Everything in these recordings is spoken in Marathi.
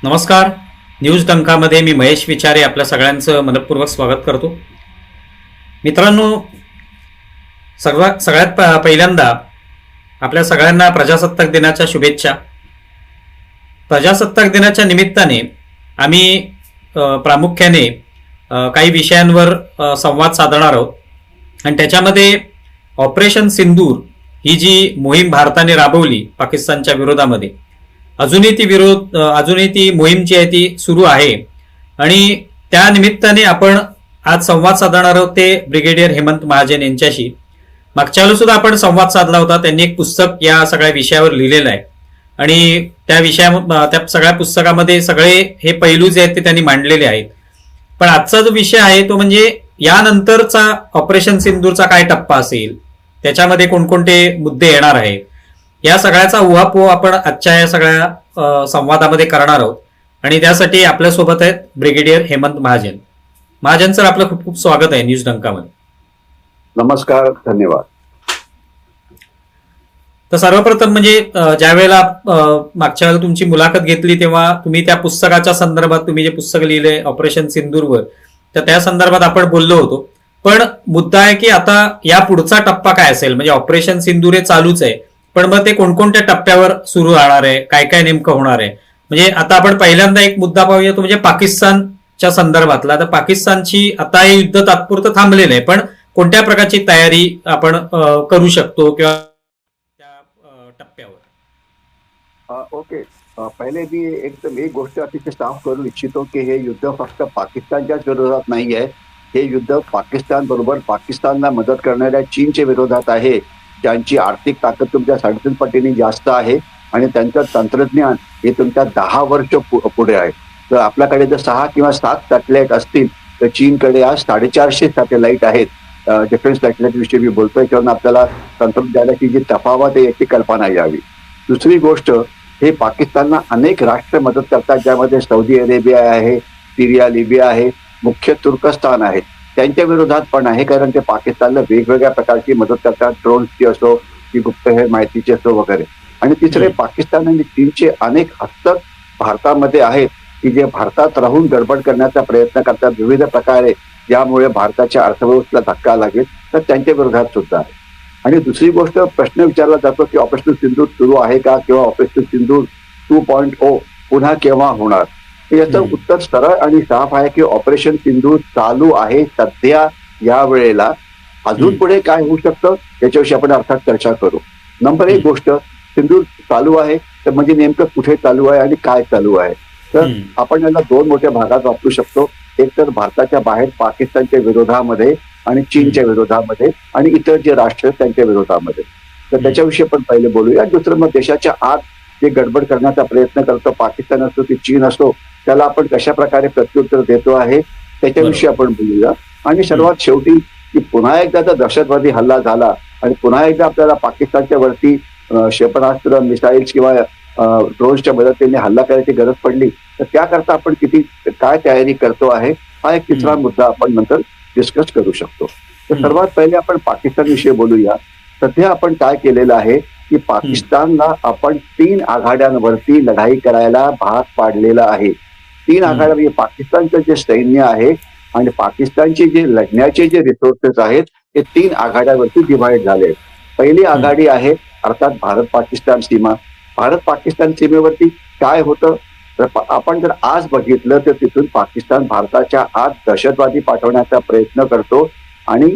नमस्कार. न्यूज डंकामध्ये मी महेश विचारे आपल्या सगळ्यांचं मनपूर्वक स्वागत करतो. मित्रांनो, सगळ्यात पहिल्यांदा आपल्या सगळ्यांना प्रजासत्ताक दिनाच्या शुभेच्छा. प्रजासत्ताक दिनाच्या निमित्ताने आम्ही प्रामुख्याने काही विषयांवर संवाद साधणार आहोत आणि त्याच्यामध्ये ऑपरेशन सिंदूर ही जी मोहीम भारताने राबवली पाकिस्तानच्या विरोधामध्ये, अजूनही ती मोहीम जी आहे ती सुरू आहे आणि त्या निमित्ताने आपण आज संवाद साधणार आहोत ते ब्रिगेडियर हेमंत महाजन यांच्याशी. मागच्या वेळेला सुद्धा आपण संवाद साधला होता. त्यांनी एक पुस्तक या सगळ्या विषयावर लिहिलेलं आहे आणि त्या सगळ्या पुस्तकामध्ये सगळे हे पैलू जे आहेत ते त्यांनी मांडलेले आहेत. पण आजचा जो विषय आहे तो म्हणजे यानंतरचा ऑपरेशन सिंदूरचा काय टप्पा असेल, त्याच्यामध्ये कोणकोणते मुद्दे येणार आहेत, या सगळ्याचा उहापोह आपण आजच्या या सगळ्या संवादामध्ये करणार आहोत. आणि त्यासाठी आपल्यासोबत आहेत ब्रिगेडियर हेमंत महाजन. महाजन सर, आपलं खूप खूप स्वागत आहे न्यूज डंकामध्ये. नमस्कार, धन्यवाद. तर सर्वप्रथम म्हणजे ज्या वेळेला मागच्या वेळेला तुमची मुलाखत घेतली तेव्हा तुम्ही त्या पुस्तकाच्या संदर्भात, तुम्ही जे पुस्तक लिहिले ऑपरेशन सिंदूरवर, तर त्या संदर्भात आपण बोललो होतो. पण मुद्दा आहे की आता या पुढचा टप्पा काय असेल, म्हणजे ऑपरेशन सिंदूर हे चालूच आहे, पण मग ते कोणकोणत्या टप्प्यावर सुरू राहणार आहे, काय काय नेमकं होणार आहे. म्हणजे आता आपण पहिल्यांदा एक मुद्दा पाहूया तो म्हणजे पाकिस्तानच्या संदर्भातला. तर पाकिस्तानची आता हे युद्ध तात्पुरतं थांबलेलं आहे, पण कोणत्या प्रकारची तयारी आपण करू शकतो किंवा त्या टप्प्यावर. ओके. पहिले मी एक गोष्ट अतिशय साफ करू इच्छितो की हे युद्ध फक्त पाकिस्तानच्याच विरोधात नाही आहे. हे युद्ध पाकिस्तान बरोबर पाकिस्तानला मदत करणाऱ्या चीनच्या विरोधात आहे, ज्यांची आर्थिक ताकद तुमच्या 3.5 पटीने जास्त आहे आणि त्यांचं तंत्रज्ञान हे तुमच्या 10 वर्ष पुढे आहे. तर आपल्याकडे जर 6 किंवा 7 सॅटेलाइट असतील तर चीनकडे आज 450 सॅटेलाइट आहेत. डिफेन्स सॅटेलाइट विषयी मी बोलतोय, कारण आपल्याला तंत्रज्ञानाची जी तफावत आहे याची कल्पना यावी. दुसरी गोष्ट, हे पाकिस्तानला अनेक राष्ट्र मदत करतात, ज्यामध्ये सौदी अरेबिया आहे, सिरिया, लिबिया आहे, मुख्य तुर्कस्तान आहे. त्यांच्या विरोधात पण आहे, कारण ते पाकिस्तानला वेगवेगळ्या प्रकारची मदत करतात, ड्रोन्सची असो की गुप्तहेर माहितीची असो वगैरे. आणि तिसरे, पाकिस्तान आणि चीनचे अनेक हस्तक भारतामध्ये आहेत की जे भारतात राहून गडबड करण्याचा प्रयत्न करतात विविध प्रकारे, ज्यामुळे भारताच्या अर्थव्यवस्थेला धक्का लागेल, तर त्यांच्या विरोधात सुद्धा आहे. आणि दुसरी गोष्ट, प्रश्न विचारला जातो की ऑपरेशन सिंदूर सुरू आहे का, किंवा ऑपरेशन सिंदूर 2.0 पुन्हा केव्हा होणार. याचं उत्तर सरळ आणि साफ आहे की ऑपरेशन सिंदूर चालू आहे सध्या या वेळेला. अजून पुढे काय होऊ शकतं याच्याविषयी आपण अर्थात चर्चा करू. नंबर 1 गोष्ट, सिंदूर चालू आहे तर म्हणजे नेमकं कुठे चालू आहे आणि काय चालू आहे. तर आपण याला 2 मोठ्या भागात वापरू शकतो. एक तर भारताच्या बाहेर पाकिस्तानच्या विरोधामध्ये आणि चीनच्या विरोधामध्ये आणि इतर जे राष्ट्र आहेत त्यांच्या विरोधामध्ये. तर त्याच्याविषयी आपण पहिले बोलूया. दुसरं, मग देशाच्या आत जे गडबड करण्याचा प्रयत्न करतो पाकिस्तान असो की चीन असो, त्याला आपण कशा प्रकारे प्रत्युत्तर देतो आहे त्याच्याविषयी आपण बोलूया. आणि सर्वात शेवटी, की पुन्हा एकदा जर दहशतवादी हल्ला झाला आणि पुन्हा एकदा आपल्याला पाकिस्तानच्या वरती क्षेपणास्त्र, मिसाईल्स किंवा ड्रोन्सच्या मदतीने हल्ला करायची गरज पडली तर त्याकरता आपण काय तयारी करतो आहे, हा एक तिसरा मुद्दा आपण नंतर डिस्कस करू शकतो. तर सर्वात पहिले आपण पाकिस्तान विषयी बोलूया. सध्या आपण काय केलेलं आहे की पाकिस्तानला आपण 3 आघाड्यांवरती लढाई करायला भाग पाडलेला आहे. 3 आघाड्या म्हणजे पाकिस्तानचं जे सैन्य आहे आणि पाकिस्तानचे जे लढण्याचे जे रिसोर्सेस आहेत ते 3 आघाड्यांवरती डिव्हाइड झाले. पहिली आघाडी आहे अर्थात भारत पाकिस्तान सीमा. भारत पाकिस्तान सीमेवरती काय होतं तर आपण जर आज बघितलं तर तिथून पाकिस्तान भारताच्या आत दहशतवादी पाठवण्याचा प्रयत्न करतो आणि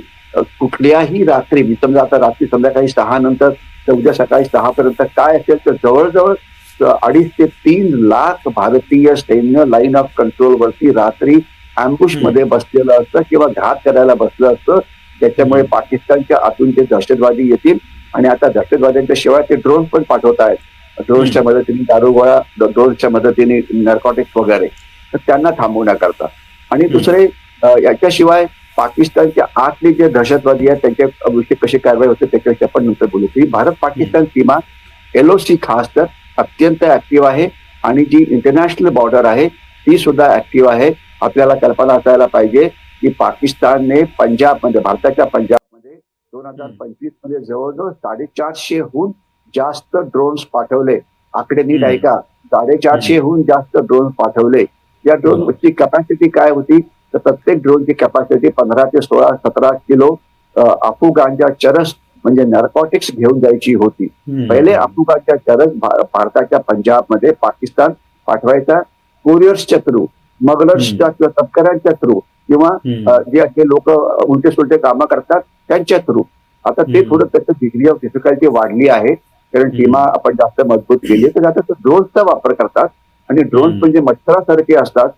कुठल्याही रात्री, मी समजा आता रात्री संध्याकाळी 6 नंतर तर उद्या सकाळी 6 पर्यंत काय असेल तर जवळजवळ 2.5 ते 3 लाख भारतीय सैन्य लाईन ऑफ कंट्रोल वरती रात्री अँबुश मध्ये बसलेलं असतं किंवा घात करायला बसलं असतं. त्याच्यामुळे पाकिस्तानच्या आतून जे दहशतवादी येतील आणि आता दहशतवाद्यांच्या शिवाय ते ड्रोन पण पाठवत आहेत, ड्रोन्सच्या मदतीने दारुगोळा, ड्रोन्सच्या मदतीने नॉर्कोटिक्स वगैरे, तर त्यांना थांबवण्याकरता. आणि दुसरे, याच्याशिवाय पाकिस्तानच्या आतले जे दहशतवादी आहेत त्यांच्या विषयी कशी कारवाई होते त्याच्याविषयी आपण नंतर बोलू. की भारत पाकिस्तान सीमा LOC खास तर अत्यंत ऍक्टिव्ह आहे आणि जी इंटरनॅशनल बॉर्डर आहे ती सुद्धा ऍक्टिव्ह आहे. आपल्याला कल्पना असायला पाहिजे की पाकिस्तानने पंजाबमध्ये, भारताच्या पंजाबमध्ये 2025 मध्ये जवळजवळ 450हून जास्त ड्रोन्स पाठवले. आकडे नीट ऐका, 450हून जास्त ड्रोन पाठवले. या ड्रोनची कॅपॅसिटी काय होती, तर प्रत्येक ड्रोनची कॅपॅसिटी 15 ते 16-17 किलो अफू गांजा चरस म्हणजे नार्कोटिक्स घेऊन जायची होती. पहिले अफू गांजा चरस भारताच्या पंजाबमध्ये पाकिस्तान पाठवायचा कुरिअर्सच्या थ्रू, स्मगलर्सच्या किंवा तस्करांच्या थ्रू किंवा जे असे लोक उलटे सुलटे कामं करतात त्यांच्या थ्रू. आता ते थोडं त्याचं डिग्री ऑफ डिफिकल्टी वाढली आहे, कारण सीमा आपण जास्त मजबूत केली, तर आता ड्रोनचा वापर करतात. आणि ड्रोन्स म्हणजे मच्छरासारखे असतात.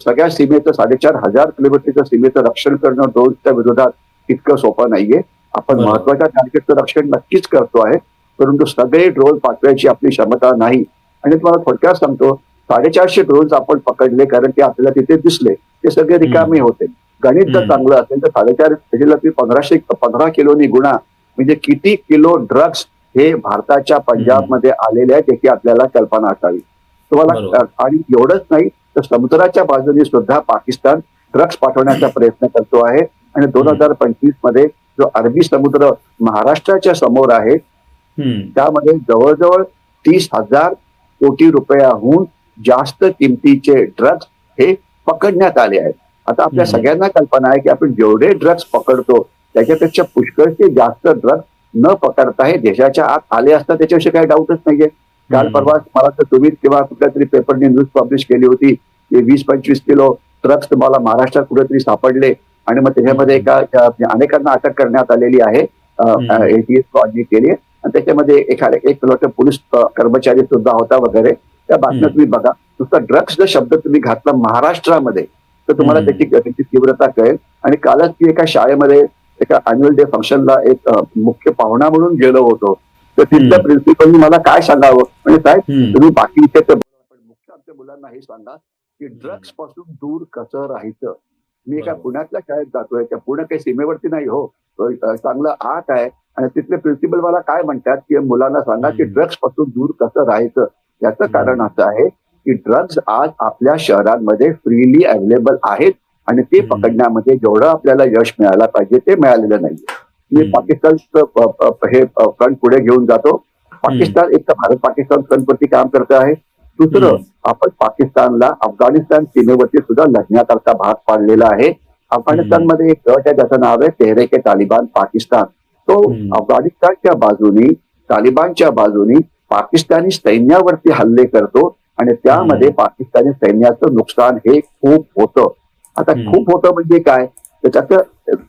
सगळ्या सीमेचं 4,500 किलोमीटरच्या सीमेचं रक्षण करणं ड्रोनच्या विरोधात इतकं सोपं नाहीये. आपण महत्वाच्या टार्गेटचं रक्षण नक्कीच करतो आहे, परंतु सगळे ड्रोन पाठवायची आपली क्षमता नाही. आणि तुम्हाला थोडक्यात सांगतो, 450 ड्रोन्स आपण पकडले कारण ते आपल्याला तिथे दिसले, ते सगळे रिकामे होते. गणित जर चांगलं असेल तर 450 15 किलोनी गुणा म्हणजे किती किलो ड्रग्स हे भारताच्या पंजाबमध्ये आलेले आहेत याची आपल्याला कल्पना असावी तुम्हाला. आणि एवढंच नाही तर समुद्राच्या बाजूने सुद्धा पाकिस्तान ड्रग्स पाठवण्याचा प्रयत्न करतो आहे. आणि 2025 मध्ये जो अरबी समुद्र महाराष्ट्राच्या समोर आहे त्यामध्ये जवळजवळ 30,000 कोटी रुपयाहून जास्त किमतीचे ड्रग्स हे पकडण्यात आले आहेत. आता आपल्या सगळ्यांना कल्पना आहे की आपण जेवढे ड्रग्स पकडतो त्याच्यापेक्षा पुष्कळचे जास्त ड्रग्स न पकडता हे देशाच्या आत आले असतात, त्याच्याविषयी काही डाऊटच नाहीये. काल परवा मला तर तुम्ही किंवा कुठल्या तरी पेपरने न्यूज पब्लिश केली होती की 20-25 किलो ड्रग्स तुम्हाला महाराष्ट्रात कुठेतरी सापडले आणि मग त्याच्यामध्ये एका अनेकांना अटक करण्यात आलेली आहे, एटीएस स्क्वॉडनी केली. आणि त्याच्यामध्ये एक पोलीस कर्मचारी सुद्धा होता वगैरे. त्या बातम्या तुम्ही बघा. नुसता ड्रग्स जर शब्द तुम्ही घातला महाराष्ट्रामध्ये तर तुम्हाला त्याची तीव्रता कळेल. आणि कालच मी एका शाळेमध्ये एका अॅन्युअल डे फंक्शनला एक मुख्य पाहुणा म्हणून गेलो होतो, तर तिथल्या प्रिन्सिपलनी मला काय सांगावं म्हणजे साहेब तुम्ही बाकी इथे पण मुख्य आमच्या मुलांना हे सांगा की ड्रग्स पासून दूर कसं राहायचं. मी एका पुण्यातल्या शाळेत जातोय, त्या पुणे काही सीमेवरती नाही हो, चांगलं आत आहे. आणि तिथले प्रिन्सिपल मला काय म्हणतात की मुलांना सांगा की ड्रग्स पासून दूर कसं राहायचं. याचं कारण असं आहे की ड्रग्स आज आपल्या शहरांमध्ये फ्रीली अवेलेबल आहेत आणि ते पकडण्यामध्ये जेवढं आपल्याला यश मिळायला पाहिजे ते मिळालेलं नाहीये. मी पाकिस्तानचं हे फ्रंट पुढे घेऊन जातो. पाकिस्तान एक तर भारत पाकिस्तान फ्रंटवरती काम करत आहे. दुसरं आपण पाकिस्तानला अफगाणिस्तान सीमेवरती सुद्धा लढण्याकरता भाग पाडलेला आहे. अफगाणिस्तानमध्ये एक गट आहे ज्याचं नाव आहे तेहरीके तालिबान पाकिस्तान. तो अफगाणिस्तानच्या बाजूनी तालिबानच्या बाजूनी पाकिस्तानी सैन्यावरती हल्ले करतो आणि त्यामध्ये पाकिस्तानी सैन्याचं नुकसान हे खूप होतं. आता खूप होतं म्हणजे काय, त्याच्यात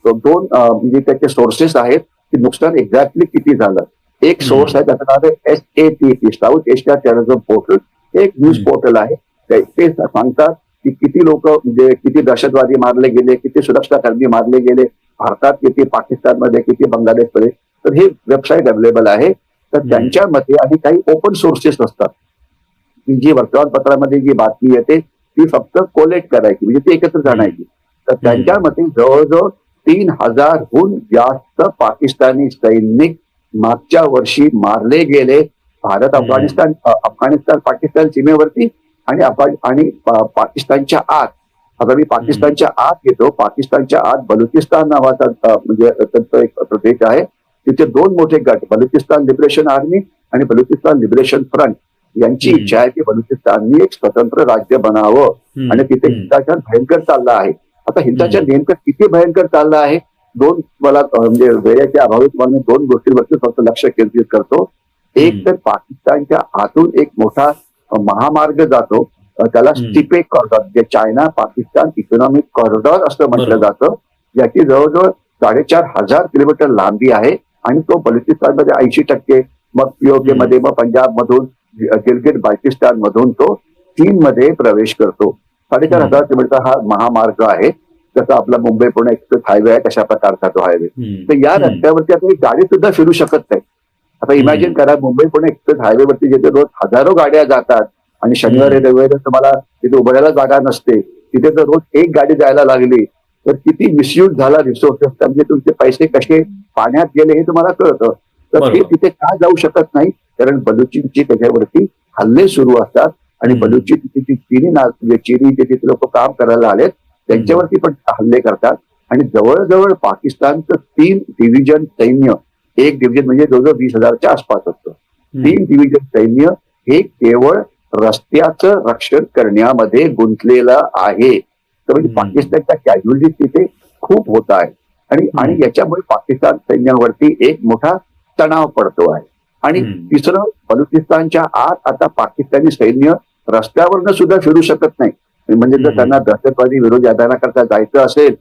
दोन म्हणजे त्याचे सोर्सेस आहेत की नुकसान एक्झॅक्टली किती झालं. एक सोर्स आहे त्याचं नाव आहे SATP, south Asia terrorism portal. एक न्यूज पोर्टल आहे, ते सांगतात की किती लोक म्हणजे किती दहशतवादी मारले गेले, किती सुरक्षा कर्मी मारले गेले भारतात, किती पाकिस्तानमध्ये, किती बांगलादेशमध्ये. तर हे वेबसाईट अवेलेबल आहे. तर त्यांच्यामध्ये आणि काही ओपन सोर्सेस असतात की जी वर्तमानपत्रामध्ये जी बातमी येते ती फक्त कोलेक्ट करायची म्हणजे ती एकत्र आणायची. तर त्यांच्यामध्ये जवळजवळ 3,000हून जास्त पाकिस्तानी सैनिक मागच्या वर्षी मारले गेले भारत अफगाणिस्तान पाकिस्तान सीमेवरती आणि पाकिस्तानच्या आत. आता मी पाकिस्तानच्या आत येतो. पाकिस्तानच्या आत बलुचिस्तान नावाचा म्हणजे त्यांचा एक प्रदेश आहे. तिथे दोन मोठे गट, बलुचिस्तान लिबरेशन आर्मी आणि बलुचिस्तान लिबरेशन फ्रंट यांची इच्छा आहे की बलुचिस्ताननी एक स्वतंत्र राज्य बनावं आणि तिथे हिंसाचार भयंकर चालला आहे. आता हिंसाचार नेमकं किती भयंकर चालला आहे, दोन मला म्हणजे वेळेच्या अभावी तुम्हाला मी दोन गोष्टींवरती फक्त लक्ष केंद्रित करतो. एक तर पाकिस्तानच्या आतून एक मोठा महामार्ग जातो, त्याला स्टिपेक कॉरिडॉर, जे चायना पाकिस्तान इकॉनॉमिक कॉरिडॉर असं म्हटलं जातं, ज्याची जवळजवळ 4,500 किलोमीटर लांबी आहे. आणि तो बलुचिस्तानमध्ये 80%, मग POK मध्ये, मग पंजाब मधून, गिलगिट बाल्टिस्तान मधून तो चीनमध्ये प्रवेश करतो. 4,500 किलोमीटर हा महामार्ग आहे. जसा आपला मुंबई पुणे एक्सप्रेस हायवे आहे तशा प्रकारचा तो हायवे. तर या रस्त्यावरती आता गाडी सुद्धा फिरू शकत नाही. आता इमॅजिन करा, मुंबई पुणे एक्सप्रेस हायवेवरती जिथे रोज हजारो गाड्या जातात आणि शनिवारी रविवारी तुम्हाला तिथे उभरायला जागा नसते, तिथे जर रोज एक गाडी जायला लागली तर किती मिसयूज झाला रिसोर्सेस, म्हणजे तुमचे पैसे कसे पाण्यात गेले हे तुम्हाला कळतं. तर हे तिथे का जाऊ शकत नाही, कारण बलुचींची त्याच्यावरती हल्ले सुरू असतात आणि बलुची तिथे चीनी जे तिथे लोक काम करायला आलेत त्यांच्यावरती पण हल्ले करतात. आणि जवळजवळ पाकिस्तानचं 3 डिव्हिजन सैन्य, एक डिव्हिजन म्हणजे जवळजवळ 20,000च्या आसपास असतं, 3 डिव्हिजन सैन्य हे केवळ रस्त्याचं रक्षण करण्यामध्ये गुंतलेला आहे. तर म्हणजे पाकिस्तानच्या कॅज्युअलिटीज तिथे खूप होत आहे आणि याच्यामुळे पाकिस्तान सैन्यावरती एक मोठा तणाव पडतो आहे. आणि तिसरं, बलुचिस्तानच्या आत आता पाकिस्तानी सैन्य रस्त्यावरनं सुद्धा फिरू शकत नाही. म्हणजे जर त्यांना दहशतवादी विरोधी अभियानाकरता जायचं असेल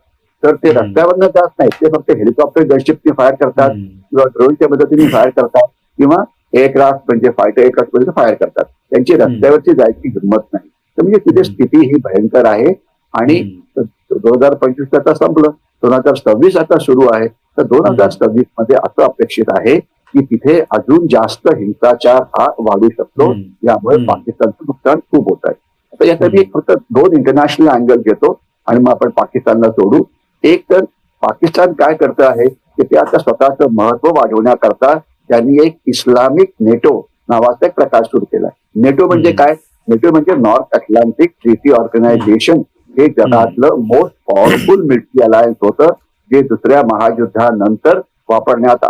तर ते रस्त्यावरनं जात नाही, ते फक्त हेलिकॉप्टर गनशिपने फायर करतात किंवा ड्रोनच्या मदतीने फायर करतात किंवा एअरक्राफ्ट म्हणजे फायटर एअरक्राफ्ट मध्ये फायर करतात. त्यांची रस्त्यावरची जायची हिंमत नाही. तर म्हणजे तिथे स्थिती ही भयंकर आहे. आणि 2025 आता संपलं, 2026 आता सुरू आहे. तर 2026 मध्ये असं अपेक्षित आहे की तिथे अजून जास्त हिंसाचार हा वाढू शकतो. यामुळे पाकिस्तानचं नुकसान खूप होत आहे. आता याचा मी फक्त 2 इंटरनॅशनल अँगल घेतो आणि मग आपण पाकिस्तानला सोडू. एक तर पाकिस्तान काय करतं आहे की ते आता स्वतःचं महत्व वाढवण्याकरता त्यांनी एक इस्लामिक नेटो नावाचा एक प्रकार सुरू केला. नेटो म्हणजे काय? नेटो म्हणजे नॉर्थ अटलांटिक ट्रीटी ऑर्गनायझेशन. हे जगातलं मोस्ट पॉवरफुल मिलिटरी अलायन्स होतं, जे दुसऱ्या महायुद्धानंतर वापरण्यात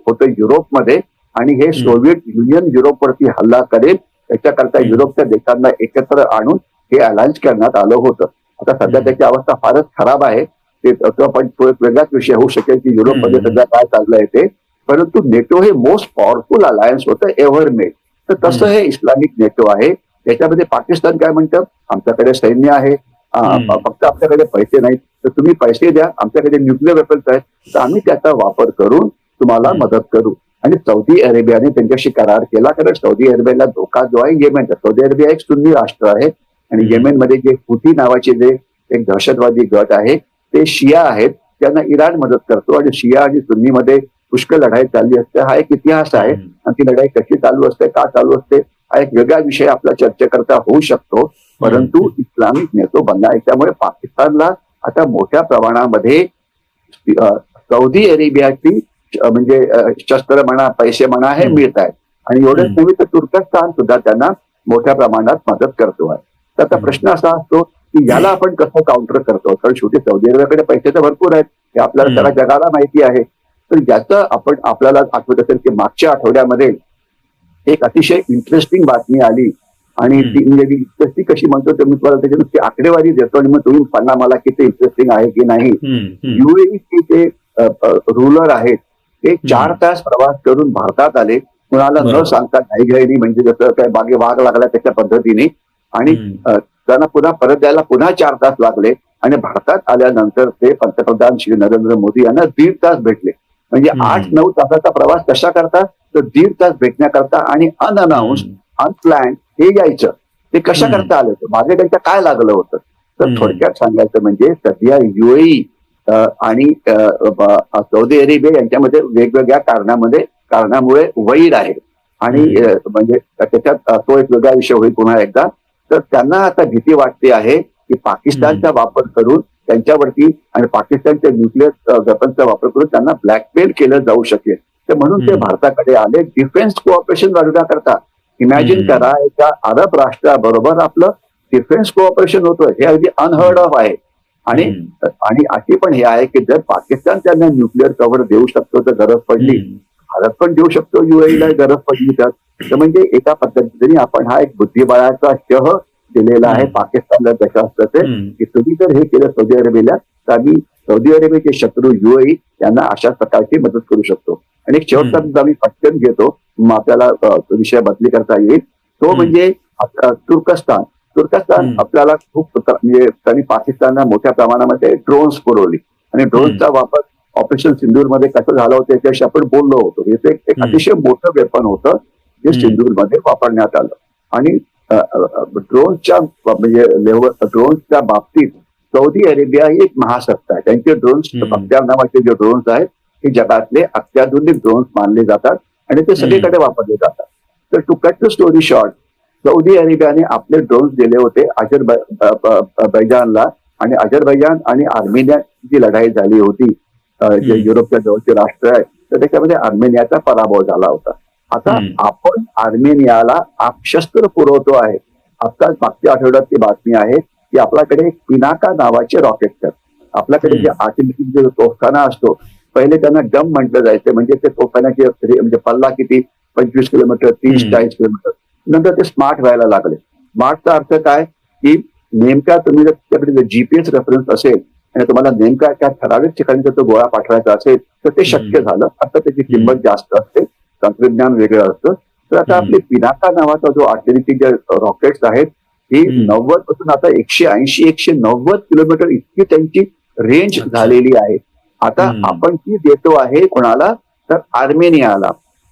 होतं युरोपमध्ये. आणि हे सोव्हिएट युनियन युरोपवरती हल्ला करेल याच्याकरता युरोपच्या देशांना एकत्र आणून हे अलायन्स करण्यात आलं होतं. आता सध्या त्याची अवस्था फारच खराब आहे. ते आपण तो एक वेगळाच विषय होऊ शकेल की युरोपमध्ये सध्या काय चाललंय ते. परंतु नेटो हे मोस्ट पॉवरफुल अलायन्स होतं एव्हर मेड. तर तसं हे इस्लामिक नेटो आहे. त्याच्यामध्ये पाकिस्तान काय म्हणतं, आमच्याकडे सैन्य आहे, फक्त आपल्याकडे पैसे नाहीत, तर तुम्ही पैसे द्या, आमच्याकडे न्यूक्लिअर वेपन्स आहेत, तर आम्ही त्याचा वापर करून तुम्हाला मदत करू. आणि सौदी अरेबियाने त्यांच्याशी करार केला, कारण सौदी अरेबियाला धोका जो आहे येमेनचा. सौदी अरेबिया एक सुन्नी राष्ट्र आहे आणि येमेनमध्ये जे हुती नावाचे जे एक दहशतवादी गट आहे ते शिया आहेत, त्यांना इराण मदत करतो. आणि शिया आणि सुन्नीमध्ये पुष्कळ लढाई चालली असते. हा एक इतिहास आहे आणि ती लढाई कशी चालू असते, का चालू असते, हा एक वेगळा विषय आपल्या चर्चेकरता होऊ शकतो. परंतु इस्लामिक नेतो बनला. त्यामुळे पाकिस्तानला आता मोठ्या प्रमाणामध्ये सौदी अरेबियाची म्हणजे शस्त्र म्हणा, पैसे म्हणा हे मिळत आहेत. आणि एवढंच नव्हे तर तुर्कस्तान सुद्धा त्यांना मोठ्या प्रमाणात मदत करतो आहे. तर आता प्रश्न असा असतो की याला आपण कसं काउंटर करतो. कारण शेवटी सौदी अरेबियाकडे पैसे तर भरपूर आहेत, हे आपल्याला सगळ्या जगाला माहिती आहे. तर याचं आपल्याला आठवत असेल की मागच्या आठवड्यामध्ये एक अतिशय इंटरेस्टिंग बातमी आली. आणि ती म्हणजे इंटरेस्टिंग कशी म्हणतो ते मी तुम्हाला त्याची नुसती आकडेवारी देतो आणि मग तुम्ही सांगा मला किती इंटरेस्टिंग आहे की नाही. युएईचे ते रुलर आहेत ते 4 तास प्रवास करून भारतात आले, कुणाला न सांगता घाईघाईने, म्हणजे जसं काय बागे वाघ लागला त्याच्या पद्धतीने. आणि त्यांना पुन्हा परत द्यायला पुन्हा 4 तास लागले. आणि भारतात आल्यानंतर ते पंतप्रधान श्री नरेंद्र मोदी यांना 1.5 तास भेटले. म्हणजे 8-9 तासाचा प्रवास कशा करता, तर 1.5 तास भेटण्याकरता. आणि अनअनाउन्स, अनप्लॅन हे यायचं. ते कशा करता आलं, मागे त्यांच्या काय लागलं होतं. तर थोडक्यात सांगायचं म्हणजे सध्या युएई आणि सौदी अरेबिया यांच्यामध्ये वेगवेगळ्या कारणामुळे वैर आहे. आणि म्हणजे त्याच्यात तो एक वेगळा विषय होईल पुन्हा एकदा. तर त्यांना आता भीती वाटते आहे की पाकिस्तानचा वापर करून त्यांच्यावरती आणि पाकिस्तानच्या न्यूक्लिअर वेपन्सचा वापर करून त्यांना ब्लॅकमेल केलं जाऊ शकेल. तर म्हणून ते भारताकडे आले डिफेन्स कोऑपरेशन वाढवण्याकरता. इमॅजिन करा, एका अरब राष्ट्राबरोबर आपलं डिफेन्स कोऑपरेशन होतं, हे अगदी अनहर्ड ऑफ आहे. आणि अशी पण हे आहे की जर पाकिस्तान त्यांना न्यूक्लिअर कव्हर देऊ शकतो तर गरज पडली भारत पण देऊ शकतो, युएईला गरज पडली तर म्हणजे एका पद्धतीने आपण हा एक बुद्धिबळाचा शह दिलेला आहे पाकिस्तानला दशास्त्राचे की तुम्ही जर हे केलं सौदी अरेबियाला तर आम्ही सौदी अरेबियाचे शत्रू युएई यांना अशाच प्रकारची मदत करू शकतो. आणि एक शेवटचा मुद्दा मी पटकन घेतो, मग आपल्याला विषय बदली करता येईल. तो म्हणजे तुर्कस्तान. तुर्कस्तान आपल्याला खूप म्हणजे त्यांनी पाकिस्तानला मोठ्या प्रमाणामध्ये ड्रोन्स पुरवली. आणि ड्रोनचा वापर ऑपरेशन सिंदूरमध्ये कसं झालं होतं याच्याशी आपण बोललो होतो. हे एक अतिशय मोठं वेपन होतं जे सिंदूरमध्ये वापरण्यात आलं. आणि ड्रोनच्या म्हणजे ड्रोन्सच्या बाबतीत सौदी अरेबिया ही एक महासत्ता आहे. त्यांचे ड्रोन्स, अख्त्यार नावाचे जे ड्रोन्स आहेत हे जगातले अत्याधुनिक ड्रोन्स मानले जातात आणि ते सगळीकडे वापरले जातात. तर to cut the story short, Saudi अरेबियाने आपले ड्रोन्स दिले होते अझरबैजानला. आणि अझरबैजान आणि आर्मेनियाची लढाई झाली होती, जे युरोपच्या जवळचे राष्ट्र आहे, तर त्याच्यामध्ये आर्मेनियाचा पराभव झाला होता. आता आपण आर्मेनियाला शस्त्र पुरवतो आहे. आत्ताच मागच्या आठवड्यात ती बातमी आहे की आपल्याकडे पिनाका नावाचे रॉकेट आहेत. आपल्याकडे जे आर्टिलरी जो तोफखाना असतो, पहिले त्यांना डम म्हटलं जायचं, म्हणजे ते तोफखान्याचे म्हणजे पल्ला किती 25 किलोमीटर, 30-40 किलोमीटर. नंतर ते स्मार्ट व्हायला लागले. स्मार्टचा अर्थ काय की नेमका तुम्ही जर त्याच्याकडे जीपीएस रेफरन्स असेल आणि तुम्हाला नेमका त्या ठराविक ठिकाणी जर तो गोळा पाठवायचा असेल तर ते शक्य झालं. आता त्याची किंमत जास्त असते, तंत्रज्ञान वेगळं असतं. तर आता आपली पिनाका नावाचा जो आर्टिलरी जे रॉकेट्स आहेत ही 90 पासून आता 180-190 किलोमीटर इतकी त्यांची रेंज झालेली आहे. आता आपण ती देतो आहे कोणाला तर आर्मेनियाला.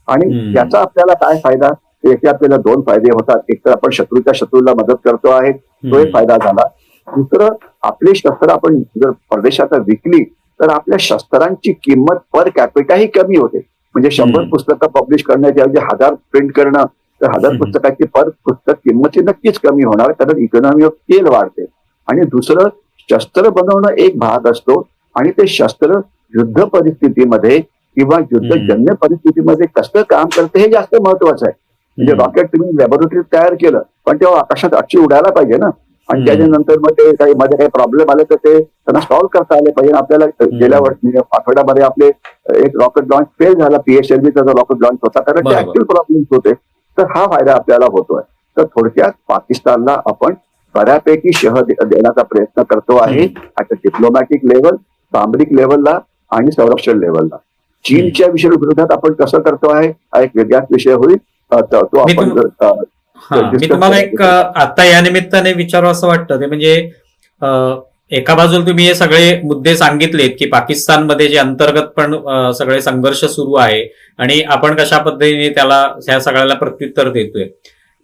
आणि त्याचा आपल्याला काय फायदा, याचे आपल्याला दोन फायदे होतात. एक तर आपण शत्रूला मदत करतो आहे, तो एक फायदा झाला. दुसरं, आपली शस्त्र आपण जर परदेशात विकली तर आपल्या शस्त्रांची किंमत पर कॅपिटा ही कमी होते. म्हणजे 100 पुस्तकं पब्लिश करण्याच्या ऐवजी 1000 प्रिंट करणं, तर 1000 पुस्तकाची पर पुस्तक किंमत ही नक्कीच कमी होणार, कारण इकॉनॉमी ऑफ स्केल वाढते. आणि दुसरं, शस्त्र बनवणं एक भाग असतो आणि ते शस्त्र युद्ध परिस्थितीमध्ये किंवा युद्धजन्य परिस्थितीमध्ये कसं काम करते हे जास्त महत्वाचं आहे. म्हणजे रॉकेट तुम्ही लॅबोरेटरीत तयार केलं पण तेव्हा आकाशात अशी उडायला पाहिजे ना. आणि त्याच्यानंतर मग ते काही मध्ये काही प्रॉब्लेम आले तर ते त्यांना सॉल्व्ह करता आले पाहिजे. आपल्याला गेल्या वर्षी आठवड्यामध्ये आपले एक रॉकेट लॉन्च फेल झाला, PSLVचा जो रॉकेट लॉन्च होता, कारण ते ऍक्च्युअल प्रॉब्लेम्स होते. तर हा फायदा आपल्याला होतोय. तर थोडक्यात पाकिस्तानला आपण बऱ्यापैकी शह देण्याचा प्रयत्न करतो आहे, आता डिप्लोमॅटिक लेव्हल, सामरिक लेव्हलला आणि संरक्षण लेव्हलला. चीनच्या विरोधात आपण कसं करतो आहे हा एक वेगळाच विषय होईल. तो आपण मी तुम्हाला एक आता या निमित्ताने विचारू असं वाटतं ते म्हणजे एका बाजूला तुम्ही हे सगळे मुद्दे सांगितलेत की पाकिस्तानमध्ये जे अंतर्गत पण सगळे संघर्ष सुरू आहे आणि आपण कशा पद्धतीने त्याला ह्या सगळ्याला प्रत्युत्तर देतोय.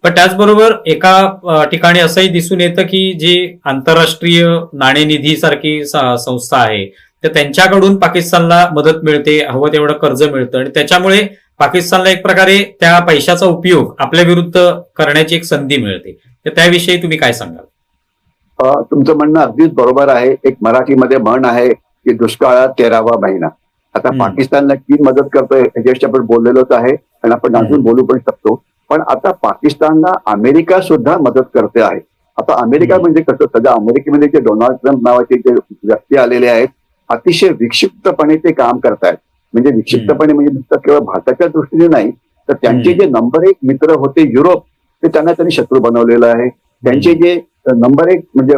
पण त्याचबरोबर एका ठिकाणी असंही दिसून येतं की जी आंतरराष्ट्रीय नाणेनिधी सारखी संस्था आहे तर त्यांच्याकडून पाकिस्तानला मदत मिळते, हवं तेवढं कर्ज मिळतं आणि त्याच्यामुळे पाकिस्तानला एक प्रकारे त्या पैशाचा उपयोग आपल्या विरुद्ध करण्याची एक संधी मिळते. तर त्याविषयी तुम्ही काय सांगाल? तुमचं म्हणणं अगदीच बरोबर आहे. एक मराठीमध्ये म्हण आहे की दुष्काळात 13वा महिना. आता पाकिस्तानला चीन मदत करतोय याच्याशी आपण बोललेलोच आहे आणि आपण अजून बोलू पण शकतो. पण आता पाकिस्तानला अमेरिका सुद्धा मदत करते आहे. आता अमेरिका म्हणजे कसं, सध्या अमेरिकेमध्ये जे डोनाल्ड ट्रम्प नावाचे जे व्यक्ती आलेले आहेत अतिशय विक्षिप्तपणे ते काम करतायत. म्हणजे विक्षिप्तपणे म्हणजे नुसतं केवळ भारताच्या दृष्टीने नाही तर त्यांचे जे नंबर 1 मित्र होते युरोप, ते त्यांनी शत्रू बनवलेलं आहे. त्यांचे जे नंबर 1 म्हणजे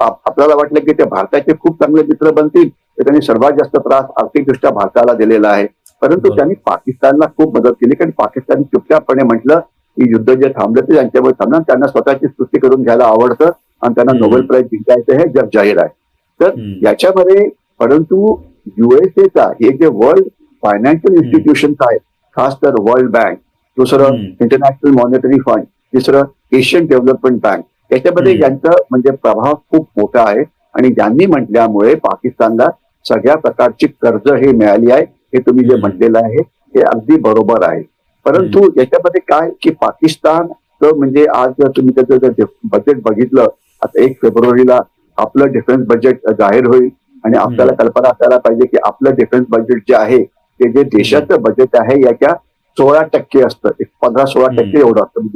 आपल्याला वाटलं की ते भारताचे खूप चांगले मित्र बनतील, तर त्यांनी सर्वात जास्त त्रास आर्थिकदृष्ट्या भारताला दिलेला आहे. परंतु त्यांनी पाकिस्तानला खूप मदत केली, कारण पाकिस्तानने चुपचापणे म्हटलं की युद्ध जे थांबलं ते त्यांच्यावर थांबणार, त्यांना स्वतःची स्तुती करून घ्यायला आवडतं आणि त्यांना नोबेल प्राइज जिंकायचं हे जग जाहीर आहे. तर याच्यामध्ये परंतु USA हे जे वर्ल्ड फायनान्शियल इन्स्टिट्यूशन्स आहेत, खास तर वर्ल्ड बँक, दुसरं इंटरनॅशनल मॉनिटरी फंड, तिसरं एशियन डेव्हलपमेंट बँक, याच्यामध्ये यांचं म्हणजे प्रभाव खूप मोठा आहे. आणि यांनी म्हटल्यामुळे पाकिस्तानला सगळ्या प्रकारची कर्ज हे मिळाली आहे. हे तुम्ही जे म्हटलेलं आहे हे अगदी बरोबर आहे. परंतु याच्यामध्ये काय की पाकिस्तान म्हणजे आज जर तुम्ही त्याचं जर बजेट बघितलं, आता 1 फेब्रुवारीला आपलं डिफेन्स बजेट जाहीर होईल आणि आपल्याला कल्पना असायला पाहिजे की आपलं डिफेन्स बजेट जे आहे ते जे देशाचं बजेट आहे याच्या 16% असतं, 15-16% एवढं असतं.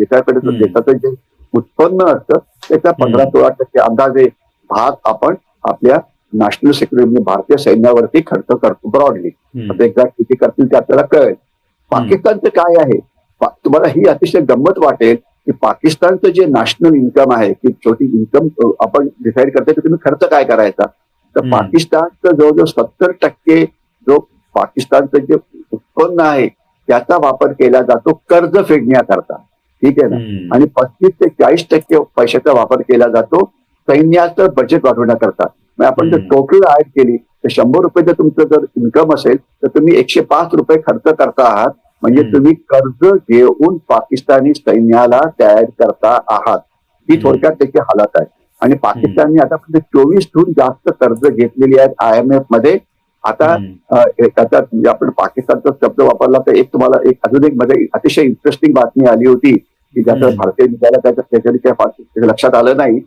देशाचं जे उत्पन्न असतं त्याचा 15-16% अंदाजे भाग आपण आपल्या नॅशनल सिक्युरिटी भारतीय सैन्यावरती खर्च करतो ब्रॉडली. आता एक्झॅक्ट किती करतील ते आपल्याला कळेल. पाकिस्तानचं काय आहे, तुम्हाला ही अतिशय गंमत वाटेल की पाकिस्तानचं जे नॅशनल इन्कम आहे की छोटी इन्कम आपण डिसाईड करतो की तुम्ही खर्च काय करायचा, तर पाकिस्तानचं जवळजवळ 70% जो पाकिस्तानचं जे उत्पन्न आहे त्याचा वापर केला जातो कर्ज फेडण्याकरता, ठीक आहे ना. आणि 35 ते 40% पैशाचा वापर केला जातो सैन्याचं बजेट वाढवण्याकरता. आपण जर टोटल ऍड केली तर 100 रुपये जर तुमचं जर इन्कम असेल तर तुम्ही 105 रुपये खर्च करता आहात. म्हणजे तुम्ही कर्ज घेऊन पाकिस्तानी सैन्याला तयार करता आहात. ही थोडक्यात त्याची हालत आहे. आणि पाकिस्तानने आतापर्यंत 24हून जास्त कर्ज घेतलेली आहेत IMF मध्ये. आता त्याच्यात म्हणजे आपण पाकिस्तानचा शब्द वापरला तर एक तुम्हाला अजून एक मध्ये अतिशय इंटरेस्टिंग बातमी आली होती की ज्याचं भारतीय मीडियाला त्याच्या लक्षात आलं नाही.